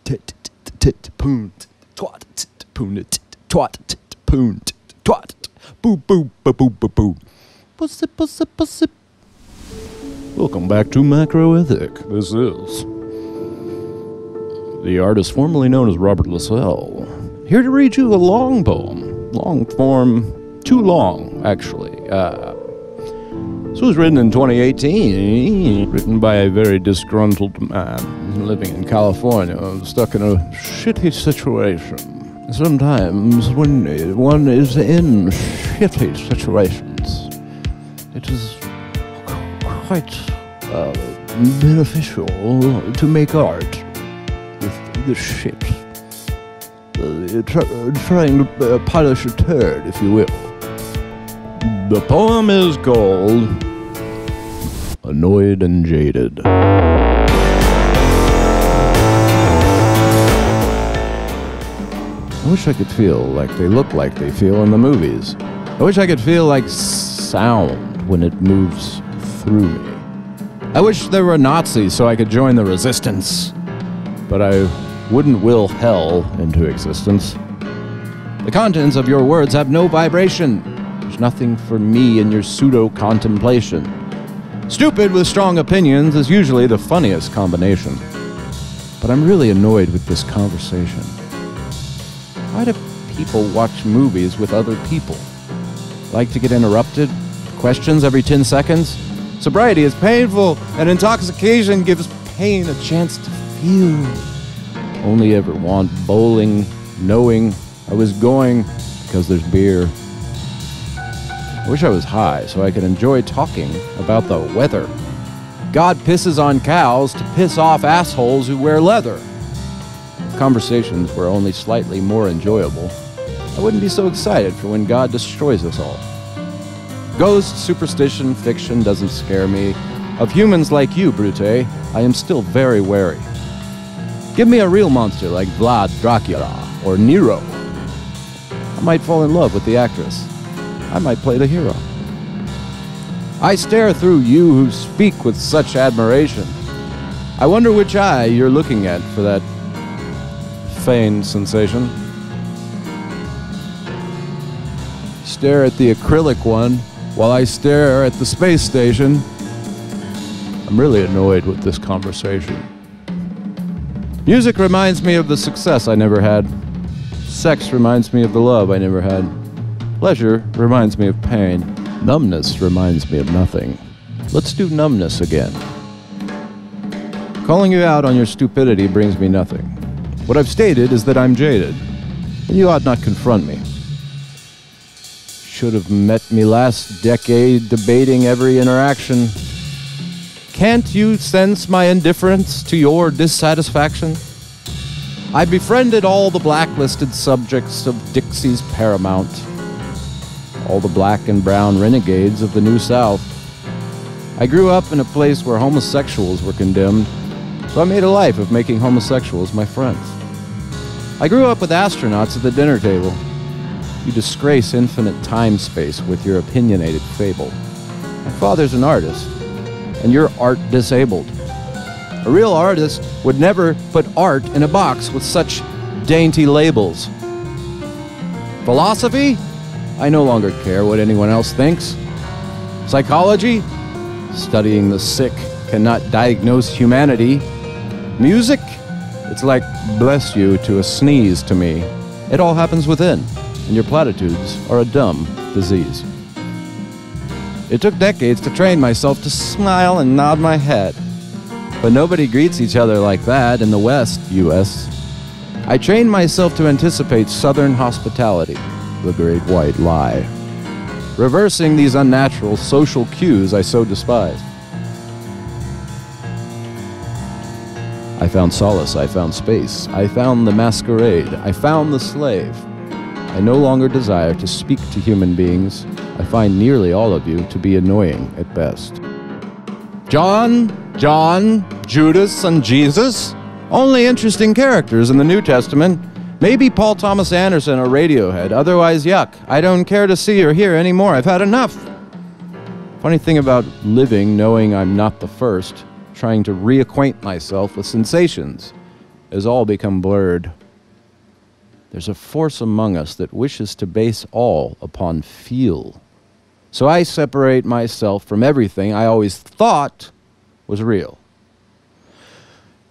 poon, twat, poon, twat, poon, twat, boo, boo, boo, boo, boo, boo. Pussy, pussy, pussy. Welcome back to Macroethic. This is the artist formerly known as Robert LaSalle, here to read you a long poem. Long form, too long, actually. This was written in 2018, written by a very disgruntled man living in California, stuck in a shitty situation. Sometimes when one is in shitty situations, it is quite beneficial to make art with the shit. Trying to polish a turd, if you will. The poem is called Annoyed and Jaded. I wish I could feel like they look like they feel in the movies. I wish I could feel like sound when it moves through me. I wish there were Nazis so I could join the resistance. But I wouldn't will hell into existence. The contents of your words have no vibration. There's nothing for me in your pseudo-contemplation. Stupid with strong opinions is usually the funniest combination. But I'm really annoyed with this conversation. Why do people watch movies with other people? Like to get interrupted? Questions every 10 seconds? Sobriety is painful, and intoxication gives pain a chance to feel. Only ever want bowling, knowing I was going because there's beer. I wish I was high so I could enjoy talking about the weather. God pisses on cows to piss off assholes who wear leather. If conversations were only slightly more enjoyable, I wouldn't be so excited for when God destroys us all. Ghost, superstition, fiction doesn't scare me. Of humans like you, Brute, I am still very wary. Give me a real monster like Vlad Dracula or Nero. I might fall in love with the actress. I might play the hero. I stare through you who speak with such admiration. I wonder which eye you're looking at for that feigned sensation. Stare at the acrylic one while I stare at the space station. I'm really annoyed with this conversation. Music reminds me of the success I never had. Sex reminds me of the love I never had. Pleasure reminds me of pain. Numbness reminds me of nothing. Let's do numbness again. Calling you out on your stupidity brings me nothing. What I've stated is that I'm jaded, and you ought not confront me. Should have met me last decade debating every interaction. Can't you sense my indifference to your dissatisfaction? I befriended all the blacklisted subjects of Dixie's Paramount, all the black and brown renegades of the New South. I grew up in a place where homosexuals were condemned, so I made a life of making homosexuals my friends. I grew up with astronauts at the dinner table. You disgrace infinite time-space with your opinionated fable. My father's an artist, and you're art disabled. A real artist would never put art in a box with such dainty labels. Philosophy? I no longer care what anyone else thinks. Psychology? Studying the sick cannot diagnose humanity. Music? It's like bless you to a sneeze to me. It all happens within, and your platitudes are a dumb disease. It took decades to train myself to smile and nod my head. But nobody greets each other like that in the West, U.S. I trained myself to anticipate Southern hospitality, the great white lie, reversing these unnatural social cues I so despise. I found solace, I found space, I found the masquerade, I found the slave. I no longer desire to speak to human beings. I find nearly all of you to be annoying at best. John, Judas, and Jesus? Only interesting characters in the New Testament. Maybe Paul Thomas Anderson or Radiohead. Otherwise, yuck. I don't care to see or hear anymore. I've had enough. Funny thing about living knowing I'm not the first, trying to reacquaint myself with sensations. has all become blurred. There's a force among us that wishes to base all upon feel. So I separate myself from everything I always thought was real.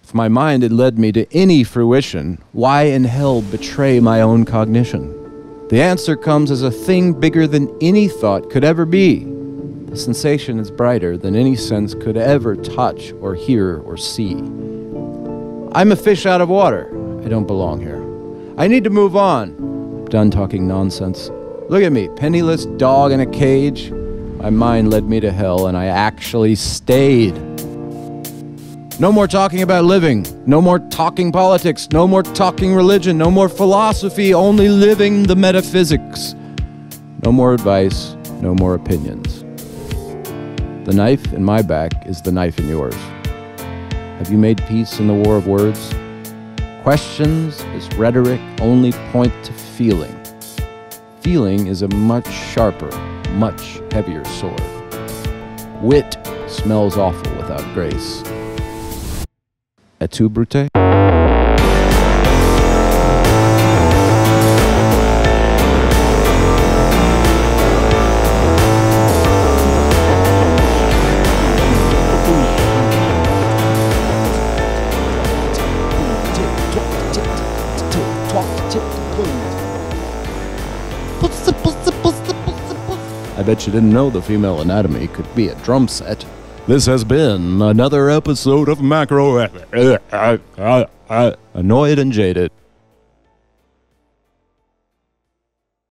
If my mind had led me to any fruition, why in hell betray my own cognition? The answer comes as a thing bigger than any thought could ever be. The sensation is brighter than any sense could ever touch or hear or see. I'm a fish out of water. I don't belong here. I need to move on. I'm done talking nonsense. Look at me, penniless dog in a cage. My mind led me to hell, and I actually stayed. No more talking about living. No more talking politics. No more talking religion. No more philosophy. Only living the metaphysics. No more advice. No more opinions. The knife in my back is the knife in yours. Have you made peace in the war of words? Questions as rhetoric only point to feeling. Feeling is a much sharper, much heavier sword. Wit smells awful without grace. Et tu, Brute? I bet you didn't know the female anatomy could be a drum set. This has been another episode of Macro Annoyed and Jaded.